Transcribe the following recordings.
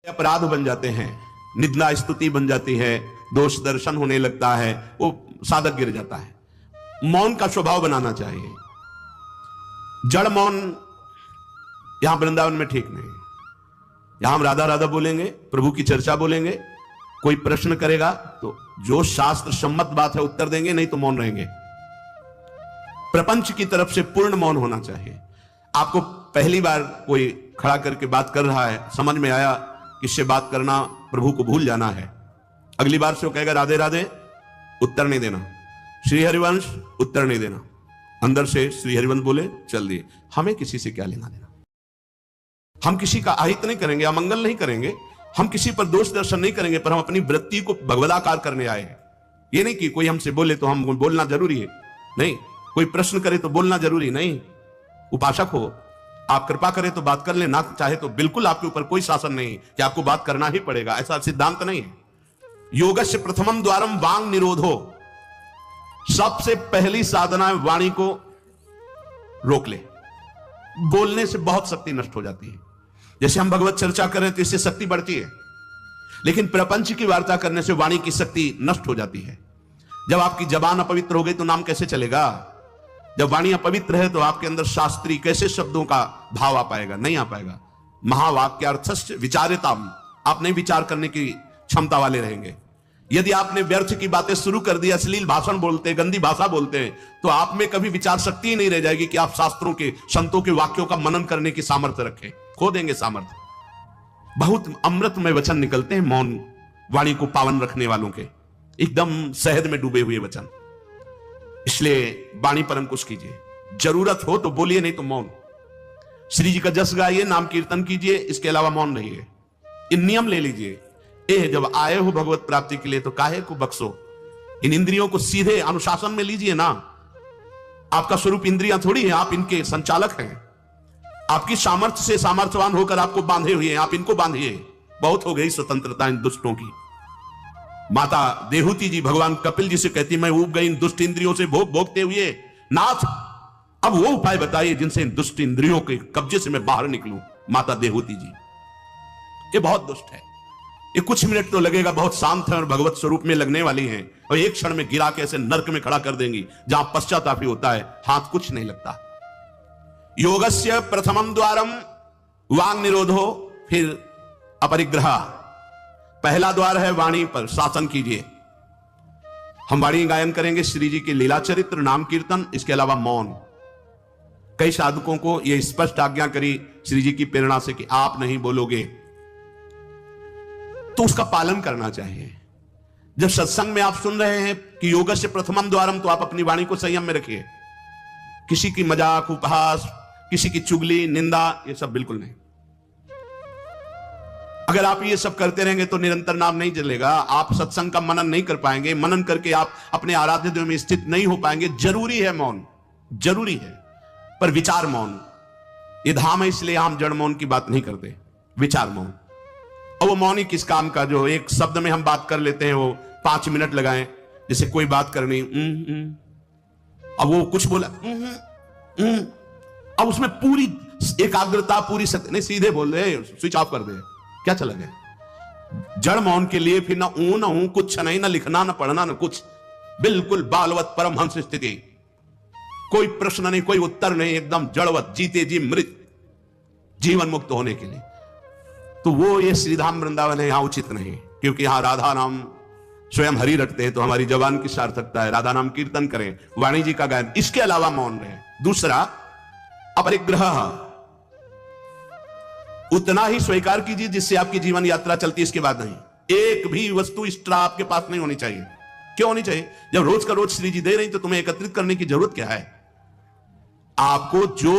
अपराध बन जाते हैं, निंदा स्तुति बन जाती है, दोष दर्शन होने लगता है, वो साधक गिर जाता है। मौन का स्वभाव बनाना चाहिए। जड़ मौन यहां वृंदावन में ठीक नहीं। यहां हम राधा राधा बोलेंगे, प्रभु की चर्चा बोलेंगे, कोई प्रश्न करेगा तो जो शास्त्र सम्मत बात है उत्तर देंगे, नहीं तो मौन रहेंगे। प्रपंच की तरफ से पूर्ण मौन होना चाहिए। आपको पहली बार कोई खड़ा करके बात कर रहा है, समझ में आया किससे बात करना, प्रभु को भूल जाना है, अगली बार से वो कहेगा राधे राधे, उत्तर नहीं देना, श्री हरिवंश, उत्तर नहीं देना, अंदर से श्री हरिवंश बोले चल दिए। हमें किसी से क्या लेना देना। हम किसी का अहित नहीं करेंगे, अमंगल नहीं करेंगे, हम किसी पर दोष दर्शन नहीं करेंगे, पर हम अपनी वृत्ति को भगवदाकार करने आए हैं। ये नहीं कि कोई हमसे बोले तो हम बोलना जरूरी है, नहीं, कोई प्रश्न करे तो बोलना जरूरी नहीं। उपासक हो, आप कृपा करें तो बात कर ले, ना चाहे तो बिल्कुल आपके ऊपर कोई शासन नहीं कि आपको बात करना ही पड़ेगा, ऐसा सिद्धांत नहीं है। योगस्य प्रथमम द्वारम वांग निरोधो, सबसे पहली साधना है वाणी को रोक ले। बोलने से बहुत शक्ति नष्ट हो जाती है। जैसे हम भगवत चर्चा करें तो इससे शक्ति बढ़ती है, लेकिन प्रपंच की वार्ता करने से वाणी की शक्ति नष्ट हो जाती है। जब आपकी जबान अपवित्र हो गई तो नाम कैसे चलेगा? जब वाणी अपवित्र है तो आपके अंदर शास्त्री कैसे शब्दों का भाव आ पाएगा? नहीं आ पाएगा। महावाक्यार्थस्य विचारिताम, आप नहीं विचार करने की क्षमता वाले रहेंगे। यदि आपने व्यर्थ की बातें शुरू कर दी, अश्लील भाषण बोलते, गंदी भाषा बोलते हैं, तो आप में कभी विचार शक्ति ही नहीं रह जाएगी कि आप शास्त्रों के, संतों के वाक्यों का मनन करने की सामर्थ्य रखें। खो देंगे सामर्थ्य। बहुत अमृतमय वचन निकलते हैं मौन वाणी को पावन रखने वालों के, एकदम शहद में डूबे हुए वचन। इसलिए वाणी पर अंकुश कीजिए। जरूरत हो तो बोलिए, नहीं तो मौन। श्री जी का जस गाइए, नाम कीर्तन कीजिए, इसके अलावा मौन रहिए। इन नियम ले लीजिए। जब आए हो भगवत प्राप्ति के लिए तो काहे को बक्सो। इन इंद्रियों को सीधे अनुशासन में लीजिए ना। आपका स्वरूप इंद्रियां थोड़ी है, आप इनके संचालक हैं। आपकी सामर्थ्य से सामर्थ्यवान होकर आपको बांधे हुए हैं, आप इनको बांधिए। बहुत हो गई स्वतंत्रता इन दुष्टों की। माता देहूती जी भगवान कपिल जी से कहती, मैं ऊब गई इन दुष्ट इंद्रियों से भोग भोगते हुए, नाथ अब वो उपाय बताइए जिनसे इन दुष्ट इंद्रियों के कब्जे से मैं बाहर निकलूं। माता देहूती जी, ये बहुत दुष्ट है, ये कुछ मिनट तो लगेगा, बहुत शांत है और भगवत स्वरूप में लगने वाली हैं, और एक क्षण में गिरा के ऐसे नर्क में खड़ा कर देंगी जहां पश्चाताप ही होता है, हाथ कुछ नहीं लगता। योगस्य प्रथमम द्वारम वांग निरोधो, फिर अपरिग्रह। पहला द्वार है वाणी पर शासन कीजिए। हम वाणी गायन करेंगे, श्री जी के लीला चरित्र, नाम कीर्तन, इसके अलावा मौन। कई साधकों को यह स्पष्ट आज्ञा करी श्री जी की प्रेरणा से कि आप नहीं बोलोगे, तो उसका पालन करना चाहिए। जब सत्संग में आप सुन रहे हैं कि योगस्य प्रथमम द्वारम, तो आप अपनी वाणी को संयम में रखिए। किसी की मजाक, उपहास, किसी की चुगली, निंदा, ये सब बिल्कुल नहीं। अगर आप ये सब करते रहेंगे तो निरंतर नाम नहीं चलेगा। आप सत्संग का मनन नहीं कर पाएंगे। मनन करके आप अपने आराध्य देव में स्थित नहीं हो पाएंगे। जरूरी है मौन, जरूरी है, पर विचार मौन। ये धाम है, इसलिए हम जड़ मौन की बात नहीं करते, विचार मौन। और वो मौन ही किस काम का, जो एक शब्द में हम बात कर लेते हैं, वो 5 मिनट लगाएं। जैसे कोई बात करनी, अब वो कुछ बोला, अब उसमें पूरी एकाग्रता, पूरी शक्ति नहीं, सीधे बोल दे, स्विच ऑफ कर दे, क्या चला गया। जड़ मौन के लिए फिर ना ऊ कुछ नहीं, ना लिखना, ना पढ़ना, ना कुछ, बिल्कुल बालवत परमहंस स्थिति। कोई प्रश्न नहीं, कोई उत्तर नहीं, एकदम जड़वत, जीते जी मृत, जीवन मुक्त होने के लिए। तो वो ये श्रीधाम वृंदावन है, यहां उचित नहीं, क्योंकि यहां राधा नाम स्वयं हरि रखते हैं, तो हमारी जबान की सार्थकता है। राधा नाम कीर्तन करें, वाणी जी का गायन, इसके अलावा मौन रहे। दूसरा अपरिग्रह, उतना ही स्वीकार कीजिए जिससे आपकी जीवन यात्रा चलती है, इसके बाद नहीं। एक भी वस्तु एक्स्ट्रा आपके पास नहीं होनी चाहिए। क्यों होनी चाहिए? जब रोज का रोज श्री जी दे रही तो तुम्हें एकत्रित करने की जरूरत क्या है? आपको जो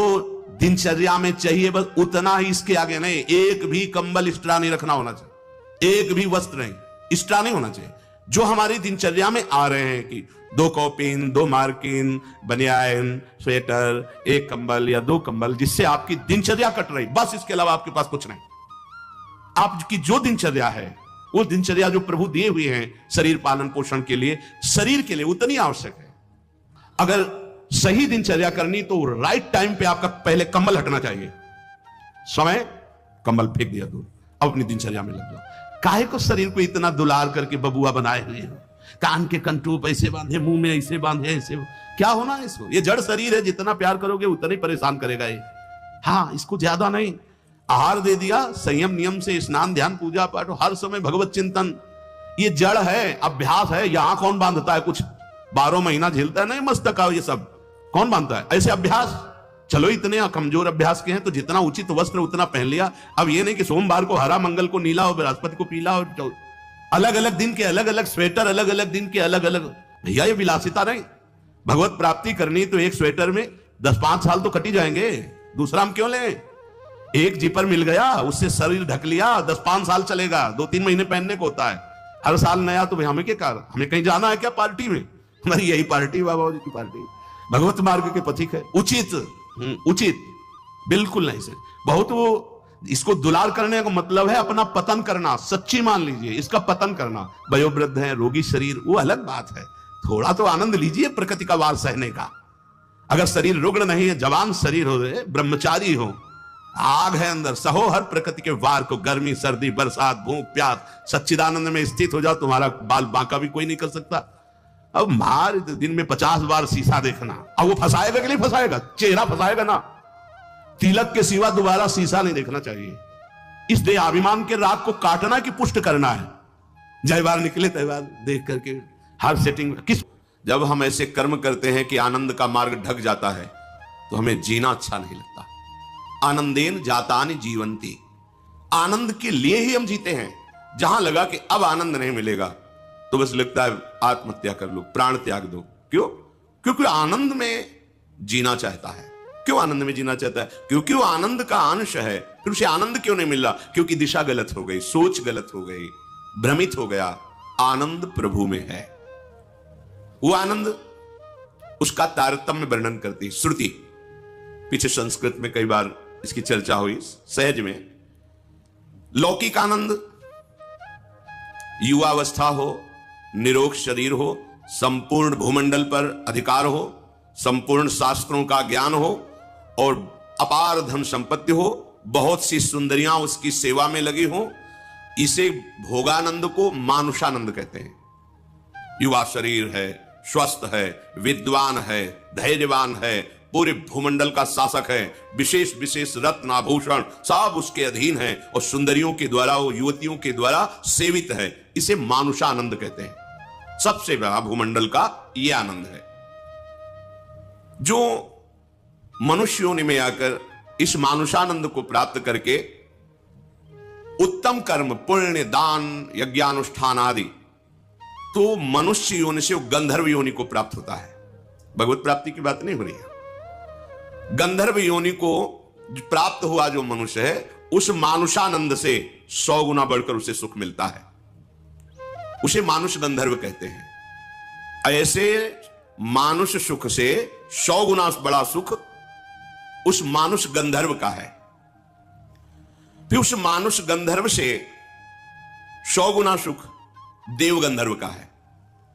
दिनचर्या में चाहिए बस उतना ही, इसके आगे नहीं। एक भी कंबल एक्स्ट्रा नहीं रखना होना चाहिए, एक भी वस्त्र नहीं एक्स्ट्रा नहीं होना चाहिए। जो हमारी दिनचर्या में आ रहे हैं कि 2 कॉपिन, 2 मार्किन, बनियान, स्वेटर, 1 कंबल या 2 कंबल, जिससे आपकी दिनचर्या कट रही, बस इसके अलावा आपके पास कुछ नहीं। आपकी जो दिनचर्या है, वो दिनचर्या जो प्रभु दिए हुए हैं शरीर पालन पोषण के लिए, शरीर के लिए उतनी आवश्यक है। अगर सही दिनचर्या करनी तो राइट टाइम पे आपका पहले कंबल हटना चाहिए। समय कंबल फेंक दिया दूर, अब अपनी दिनचर्या में लग जाओ। काहे को शरीर को इतना दुलार करके बबुआ बनाए हुए हो, कान के कंटूप ऐसे बांधे, मुंह में ऐसे बांधे, ऐसे क्या होना है इसको? ये जड़ शरीर है, जितना प्यार करोगे उतना ही परेशान करेगा ये। हाँ, इसको ज्यादा नहीं, आहार दे दिया, संयम नियम से स्नान ध्यान पूजा पाठ, हर समय भगवत चिंतन। ये जड़ है, अभ्यास है। यहां कौन बांधता है? कुछ 12 महीना झेलता है नहीं मस्तक, ये सब कौन बांधता है? ऐसे अभ्यास। चलो इतने कमजोर अभ्यास के हैं तो जितना उचित वस्त्र उतना पहन लिया। अब ये नहीं कि सोमवार को हरा, मंगल को नीला और बृहस्पति को पीला, और अलग अलग दिन के अलग अलग स्वेटर, अलग अलग दिन के अलग अलग। भैया ये विलासिता नहीं। भगवत प्राप्ति करनी तो एक स्वेटर में 10-5 साल तो कट ही जाएंगे, दूसरा हम क्यों लें? एक जिपर मिल गया, उससे शरीर ढक लिया, 10-5 साल चलेगा, 2-3 महीने पहनने को होता है, हर साल नया। तो भाई हमें क्या कार, हमें कहीं जाना है क्या पार्टी में? हमारी यही पार्टी, बाबा जी की पार्टी, भगवत मार्ग के पथिक है। उचित उचित बिल्कुल नहीं सर। बहुत वो इसको दुलार करने का मतलब है अपना पतन करना। सच्ची मान लीजिए, इसका पतन करना। वयोवृद्ध है, रोगी शरीर, वो अलग बात है। थोड़ा तो आनंद लीजिए प्रकृति का वार सहने का। अगर शरीर रुग्ण नहीं है, जवान शरीर हो, ब्रह्मचारी हो, आग है अंदर, सहो हर प्रकृति के वार को। गर्मी सर्दी बरसात भूख प्यास, सच्चिदानंद में स्थित हो जाओ, तुम्हारा बाल बांका भी कोई नहीं कर सकता। अब मार दिन में 50 बार शीशा देखना, अब वो फंसाएगा कि नहीं फंसाएगा? चेहरा फंसाएगा ना। तिलक के सिवा दोबारा शीशा नहीं देखना चाहिए। इस देहाभिमान के राग को काटना कि पुष्ट करना है। जय बार निकले तय बार देख करके हर सेटिंग किस। जब हम ऐसे कर्म करते हैं कि आनंद का मार्ग ढक जाता है तो हमें जीना अच्छा नहीं लगता। आनंदेन जातानि जीवंती, आनंद के लिए ही हम जीते हैं। जहां लगा कि अब आनंद नहीं मिलेगा तो बस लगता है आत्महत्या कर लो, प्राण त्याग दो। क्यों? क्योंकि आनंद में जीना चाहता है। क्यों आनंद में जीना चाहता है? क्योंकि वो आनंद का अंश है। फिर उसे आनंद क्यों नहीं मिल रहा? क्योंकि दिशा गलत हो गई, सोच गलत हो गई, भ्रमित हो गया। आनंद प्रभु में है। वो आनंद, उसका तारतम्य वर्णन करती श्रुति। पीछे संस्कृत में कई बार इसकी चर्चा हुई सहज में। लौकिक आनंद, युवावस्था हो, निरोग शरीर हो, संपूर्ण भूमंडल पर अधिकार हो, संपूर्ण शास्त्रों का ज्ञान हो और अपार धन संपत्ति हो, बहुत सी सुंदरियां उसकी सेवा में लगी हो, इसे भोगानंद को मानुषानंद कहते हैं। युवा शरीर है, स्वस्थ है, विद्वान है, धैर्यवान है, पूरे भूमंडल का शासक है, विशेष विशेष रत्न आभूषण सब उसके अधीन है और सुंदरियों के द्वारा, वो युवतियों के द्वारा सेवित है। इसे मानुषानंद कहते हैं। सबसे बड़ा भूमंडल का यह आनंद है जो मनुष्य योनि में आकर इस मानुषानंद को प्राप्त करके उत्तम कर्म, पुण्य, दान, यज्ञानुष्ठान आदि, तो मनुष्य योनि से गंधर्व योनि को प्राप्त होता है। भगवत प्राप्ति की बात नहीं हो रही है। गंधर्व योनि को प्राप्त हुआ जो मनुष्य है, उस मानुषानंद से 100 गुना बढ़कर उसे सुख मिलता है। उसे मानुष गंधर्व कहते हैं। ऐसे मानुष सुख से 100 गुना बड़ा सुख उस मानुष गंधर्व का है। फिर उस मानुष गंधर्व से 100 गुना सुख देव गंधर्व का है,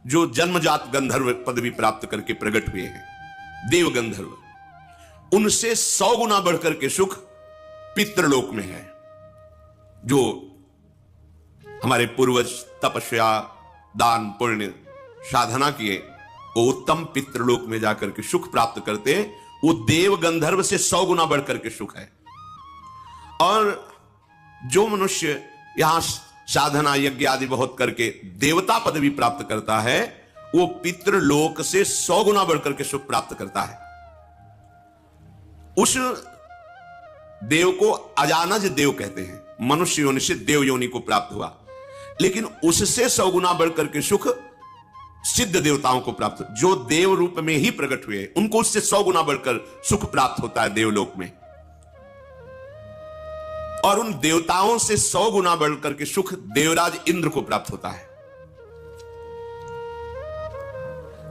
जो जन्मजात गंधर्व पदवी प्राप्त करके प्रकट हुए हैं, देव गंधर्व। उनसे 100 गुना बढ़कर के सुख पितृलोक में है। जो हमारे पूर्वज तपस्या, दान, पुण्य, साधना किए, वो उत्तम पितृलोक में जाकर के सुख प्राप्त करते हैं। वो देव गंधर्व से 100 गुना बढ़कर के सुख है। और जो मनुष्य यहां साधना यज्ञ आदि बहुत करके देवता पदवी प्राप्त करता है, वो पितृलोक से 100 गुना बढ़कर के सुख प्राप्त करता है। उस देव को अजानज देव कहते हैं। मनुष्य योनि से देव योनि को प्राप्त हुआ, लेकिन उससे 100 गुना बढ़कर के सुख सिद्ध देवताओं को प्राप्त, जो देव रूप में ही प्रकट हुए, उनको उससे 100 गुना बढ़कर सुख प्राप्त होता है देवलोक में। और उन देवताओं से 100 गुना बढ़कर के सुख देवराज इंद्र को प्राप्त होता है।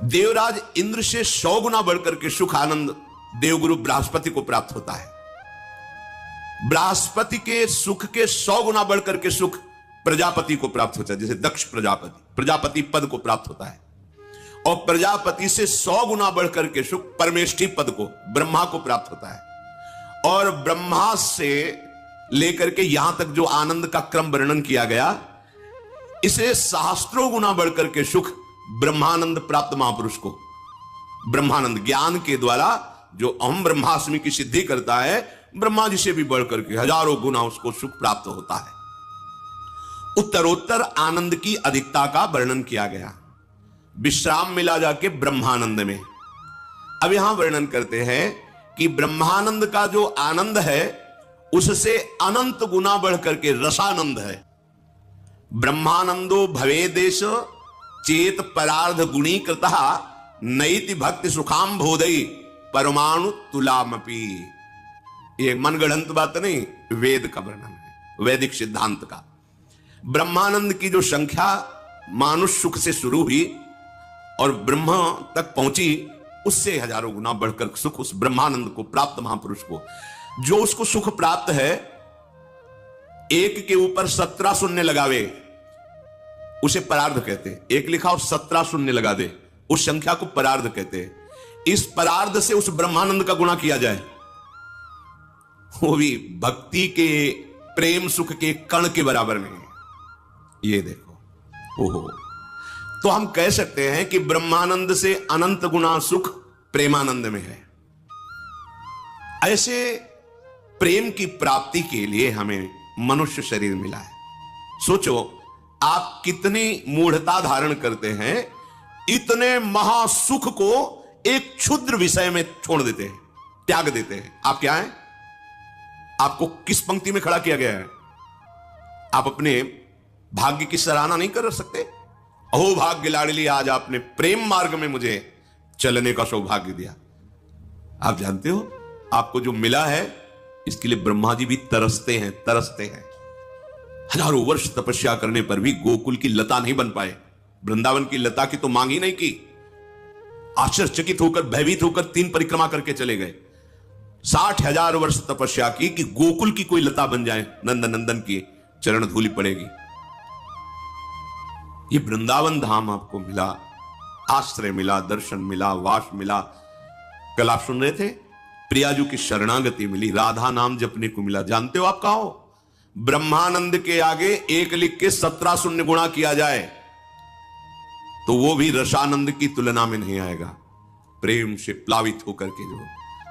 देवराज इंद्र से 100 गुना बढ़कर के सुख आनंद देवगुरु बृहस्पति को प्राप्त होता है। बृहस्पति के सुख के 100 गुना बढ़कर के सुख प्रजापति को प्राप्त होता है। जैसे दक्ष प्रजापति पद को प्राप्त होता है। और प्रजापति से 100 गुना बढ़कर के सुख परमेष्ठी पद को, ब्रह्मा को प्राप्त होता है। और ब्रह्मा से लेकर के यहां तक जो आनंद का क्रम वर्णन किया गया, इसे सहस्त्रों गुना बढ़कर के सुख ब्रह्मानंद प्राप्त महापुरुष को, ब्रह्मानंद ज्ञान के द्वारा जो अहम ब्रह्मास्मि की सिद्धि करता है, ब्रह्मा जी से भी बढ़कर के हजारों गुना उसको सुख प्राप्त होता है। उत्तरोत्तर आनंद की अधिकता का वर्णन किया गया। विश्राम मिला जाके ब्रह्मानंद में। अब यहां वर्णन करते हैं कि ब्रह्मानंद का जो आनंद है उससे अनंत गुना बढ़कर के रसानंद है। ब्रह्मानंदो भवे देश चेत परार्ध गुणी कृतः नैति भक्ति सुखाम बोधई परमाणु तुलामपि। ये मनगढ़ंत बात नहीं, वेद का वर्णन है, वैदिक सिद्धांत का। ब्रह्मानंद की जो संख्या मानुष सुख से शुरू हुई और ब्रह्मा तक पहुंची, उससे हजारों गुना बढ़कर सुख उस ब्रह्मानंद को प्राप्त महापुरुष को, जो उसको सुख प्राप्त है, एक के ऊपर 17 शून्य लगावे उसे परार्ध कहते हैं। एक लिखा और 17 शून्य लगा दे, उस संख्या को परार्ध कहते हैं। इस परार्ध से उस ब्रह्मानंद का गुणा किया जाए, वो भी भक्ति के प्रेम सुख के कण के बराबर नहीं है। ये देखो, ओहो, तो हम कह सकते हैं कि ब्रह्मानंद से अनंत गुना सुख प्रेमानंद में है। ऐसे प्रेम की प्राप्ति के लिए हमें मनुष्य शरीर मिला है। सोचो आप कितनी मूढ़ता धारण करते हैं, इतने महासुख को एक क्षुद्र विषय में छोड़ देते हैं, त्याग देते हैं। आप क्या हैं? आपको किस पंक्ति में खड़ा किया गया है? आप अपने भाग्य की सराहना नहीं कर सकते? अहो भाग्य लाडली, आज आपने प्रेम मार्ग में मुझे चलने का सौभाग्य दिया। आप जानते हो आपको जो मिला है, इसके लिए ब्रह्मा जी भी तरसते हैं। हजारों वर्ष तपस्या करने पर भी गोकुल की लता नहीं बन पाए, वृंदावन की लता की तो मांग ही नहीं की। आश्चर्यचकित होकर, भयभीत होकर 3 परिक्रमा करके चले गए। 60,000 वर्ष तपस्या की कि गोकुल की कोई लता बन जाए, नंदन की चरण धूलि पड़ेगी। ये वृंदावन धाम आपको मिला, आश्रय मिला, दर्शन मिला, वास मिला। कल आप सुन रहे थे, प्रियाजू की शरणागति मिली, राधा नाम जपने को मिला। जानते हो आप कहा हो? ब्रह्मानंद के आगे 1 लिख के 17 शून्य गुणा किया जाए तो वो भी रसानंद की तुलना में नहीं आएगा। प्रेम से प्लावित होकर के जो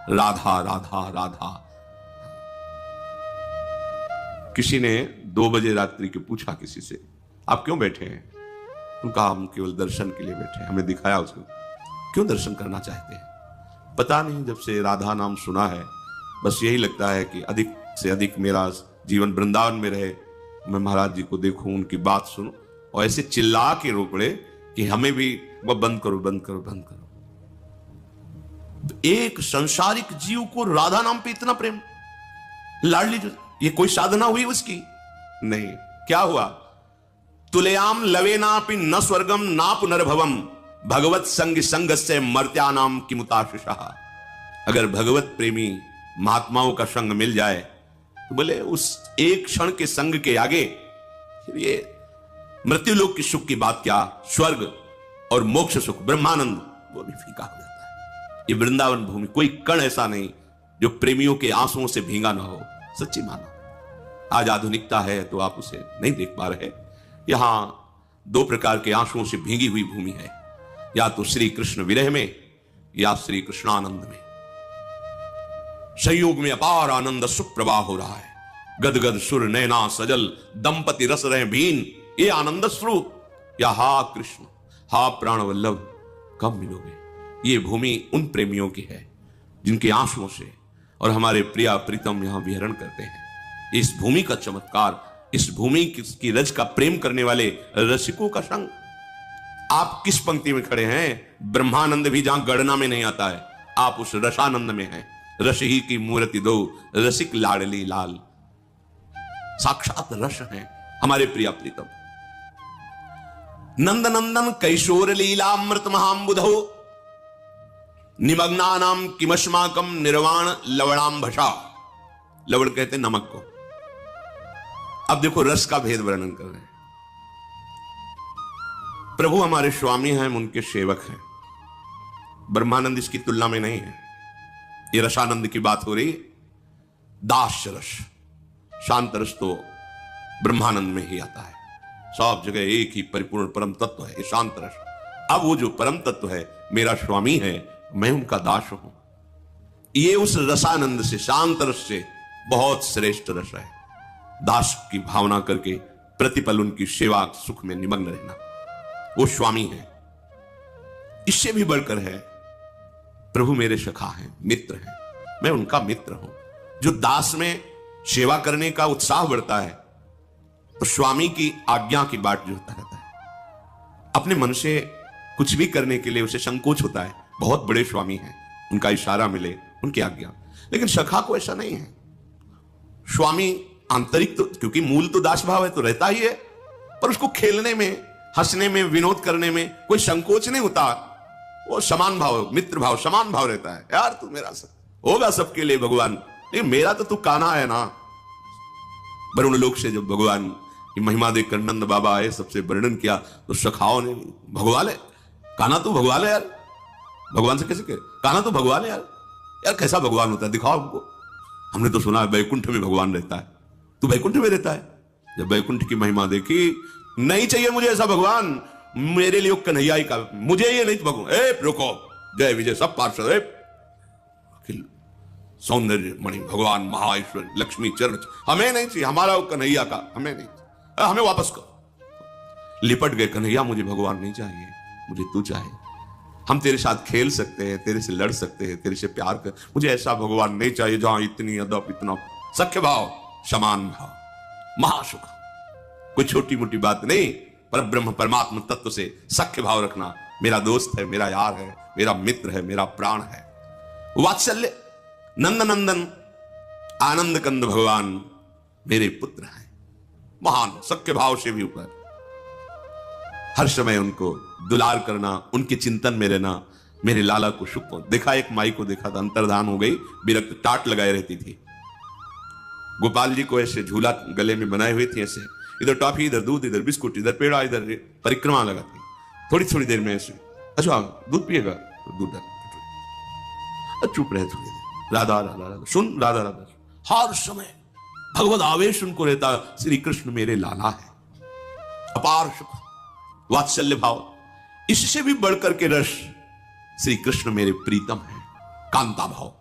राधा राधा राधा। किसी ने 2 बजे रात्रि के पूछा किसी से, आप क्यों बैठे हैं? उनका हम केवल दर्शन के लिए बैठे हैं। हमने दिखाया उसको, क्यों दर्शन करना चाहते हैं? पता नहीं, जब से राधा नाम सुना है बस यही लगता है कि अधिक से अधिक मेरा जीवन वृंदावन में रहे, मैं महाराज जी को देखूं, उनकी बात सुनूं, और ऐसे चिल्ला के रोक पड़े कि हमें भी वह बंद करो बंद करो बंद करो। एक संसारिक जीव को राधा नाम पे इतना प्रेम, लाडली, ये कोई साधना हुई उसकी? नहीं। क्या हुआ? तुलयाम लवे नापि न स्वर्गम ना पुनर्भवम भगवत संग संगस्य मर्त्यानाम किमुताशिषः। अगर भगवत प्रेमी महात्माओं का संग मिल जाए तो बोले उस एक क्षण के संग के आगे ये मृत्युलोक की सुख की बात क्या, स्वर्ग और मोक्ष सुख, ब्रह्मानंद, वो भी फीका हो जाता है। ये वृंदावन भूमि, कोई कण ऐसा नहीं जो प्रेमियों के आंसुओं से भींगा ना हो। सच्ची मानो आज आधुनिकता है तो आप उसे नहीं देख पा रहे। यहां 2 प्रकार के आंसुओं से भींगी हुई भूमि है, या तो श्री कृष्ण विरह में या श्री कृष्णानंद में। संयोग में अपार आनंद सुप्रवाह हो रहा है, गदगद सुर नैना सजल दंपति रस रहे भीन, ये आनंद स्वरूप। या हा कृष्ण, हा प्राण वल्लभ, कब मिलोगे? ये भूमि उन प्रेमियों की है जिनके आंसुओं से और हमारे प्रिया प्रीतम यहां विहरण करते हैं। इस भूमि का चमत्कार, इस भूमि की रज का प्रेम करने वाले रसिकों का संग। आप किस पंक्ति में खड़े हैं? ब्रह्मानंद भी जहां गणना में नहीं आता है, आप उस रसानंद में हैं। रस ही की मूर्ति दो, रसिक लाडली लाल। साक्षात रस हैं हमारे प्रिया प्रीतम। नंद नंदन कैशोर लीलामृत महाम्बुधो निमग्नानाम किमस्माकम निर्वाण लवणांभषा। लवण कहते नमक को। अब देखो रस का भेद वर्णन कर रहे हैं। प्रभु हमारे स्वामी हैं, हम उनके सेवक हैं। ब्रह्मानंद इसकी तुलना में नहीं है। ये रसानंद की बात हो रही है। दास्य रस, शांत रस तो ब्रह्मानंद में ही आता है, सब जगह एक ही परिपूर्ण परम तत्व है ये शांत रस। अब वो जो परम तत्व है मेरा स्वामी है, मैं उनका दास हूं। ये उस रसानंद से, शांत रस से बहुत श्रेष्ठ रस है। दास की भावना करके प्रतिपल उनकी सेवा सुख में निमग्न रहना, वो स्वामी है। इससे भी बढ़कर है प्रभु मेरे सखा हैं, मित्र हैं, मैं उनका मित्र हूं। जो दास में सेवा करने का उत्साह बढ़ता है तो स्वामी की आज्ञा की बाट जोता रहता है। अपने मन से कुछ भी करने के लिए उसे संकोच होता है। बहुत बड़े स्वामी हैं, उनका इशारा मिले, उनकी आज्ञा। लेकिन सखा को ऐसा नहीं है। स्वामी आंतरिक तो, क्योंकि मूल तो दास भाव है तो रहता ही है, पर उसको खेलने में, हंसने में, विनोद करने में कोई संकोच नहीं होता। वो समान भाव, मित्र भाव, समान भाव रहता है। यार तू मेरा सब होगा, सबके लिए भगवान, लेकिन मेरा तो तू कान्हा है ना। वरुण लोक से जब भगवान की महिमा देखकर नंद बाबा आए, सबसे वर्णन किया तो सखाओं ने, भगवान है कान्हा, तू भगवान है यार। भगवान से कैसे कहे, कान्हा तो भगवान है यार। यार कैसा भगवान होता है, दिखाओ हमको। हमने तो सुना है वैकुंठ में भगवान रहता है, तू वैकुंठ में रहता है। जब वैकुंठ की महिमा देखी, नहीं चाहिए मुझे ऐसा भगवान, मेरे लिए कन्हैया ही का, मुझे ये नहीं भगवान। ए रुको, जय विजय सब पार्षद, सौंदर्य मणि भगवान महाईश्वर लक्ष्मी चरण, हमें नहीं चाहिए, हमारा कन्हैया का हमें नहीं, हमें वापस करो। लिपट गए, कन्हैया मुझे भगवान नहीं चाहिए, मुझे तू चाहिए। हम तेरे साथ खेल सकते हैं, तेरे से लड़ सकते हैं, तेरे से प्यार कर, मुझे ऐसा भगवान नहीं चाहिए जहां इतनी अदब, इतना सख्य भाव, समान भाव, महासुख। कोई छोटी मोटी बात नहीं, पर ब्रह्म परमात्मा तत्व से सख्य भाव रखना। मेरा दोस्त है, मेरा यार है, मेरा मित्र है, मेरा प्राण है। वात्सल्य, नंद नंदन आनंद कंद भगवान मेरे पुत्र हैं, महान सख्य भाव से भी ऊपर। हर समय उनको दुलार करना, उनके चिंतन में रहना, मेरे लाला को सुख पहुंच। देखा, एक माई को देखा था, अंतर्धान हो गई, विरक्त टाट लगाए रहती थी। गोपाल जी को ऐसे झूला गले में बनाए हुए थे, ऐसे इधर टॉफी, इधर दूध, इधर बिस्कुट, इधर पेड़ा, इधर परिक्रमा लगाती। थोड़ी थोड़ी देर में ऐसे, अच्छा दूध पिएगा, दूध चुप रहे थोड़ी देर, राधा राधा राधा सुन, राधा राधा। हर समय भगवत आवेश उनको रहता, श्री कृष्ण मेरे लाला है। अपार सुख, वात्सल्य भाव। इससे भी बढ़कर के रस, श्री कृष्ण मेरे प्रीतम है, कांता भाव।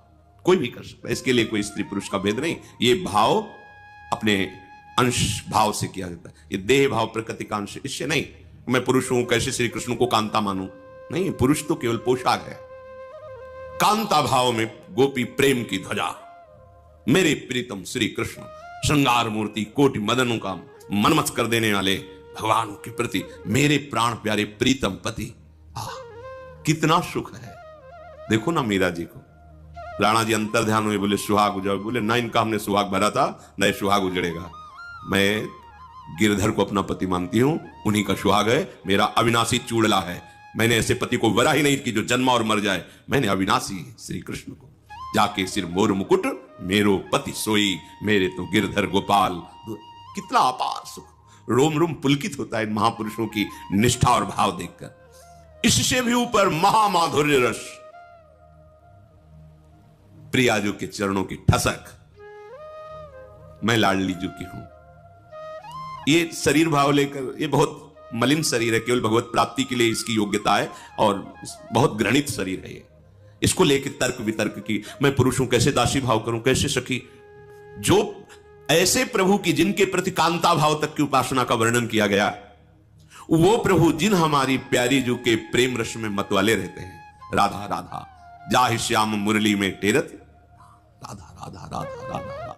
कोई भी कर सकता है, इसके लिए कोई स्त्री पुरुष का भेद नहीं। ये भाव अपने अंश भाव से किया जाता है। ये देह भाव प्रकृति का अंश, इससे नहीं मैं पुरुष हूं कैसे श्री कृष्ण को कांता मानूं, नहीं। पुरुष तो केवल पोशाक है। कांता भाव में गोपी प्रेम की ध्वजा, मेरे प्रीतम श्री कृष्ण, श्रृंगार मूर्ति, कोटि मदनों का मनमत कर देने वाले भगवान के प्रति मेरे प्राण प्यारे प्रीतम पति। कितना सुख है। देखो ना मीरा जी को, राणा जी अंतर ध्यान हुए, बोले सुहाग उजाड़, बोले ना इनका हमने सुहाग भरा था, ना ये सुहाग उजड़ेगा। मैं गिरधर को अपना पति मानती हूं, उन्हीं का सुहाग है, मेरा अविनाशी चूड़ला है। मैंने ऐसे पति को वरा ही नहीं कि जो जन्मा और मर जाए। मैंने अविनाशी श्री कृष्ण को, जाके सिर मोर मुकुट मेरो पति सोई, मेरे तो गिरधर गोपाल। कितना अपार सुख, रोम रोम पुलकित होता है इन महापुरुषों की निष्ठा और भाव देखकर। इससे भी ऊपर महामाधुर्य रस, प्रियाजू के चरणों की ठसक, मैं लाडली जू की हूं। ये शरीर भाव लेकर, ये बहुत मलिन शरीर है, केवल भगवत प्राप्ति के लिए इसकी योग्यता है, और बहुत घृणित शरीर है ये। इसको लेकर तर्क वितर्क की, मैं पुरुष हूं कैसे दासी भाव करूं, कैसे सखी। जो ऐसे प्रभु की जिनके प्रति कांता भाव तक की उपासना का वर्णन किया गया, वो प्रभु जिन हमारी प्यारी जू के प्रेम रस में मतवाले रहते हैं। राधा राधा जाहि श्याम मुरली में टेरत, राधा राधा राधा राधा।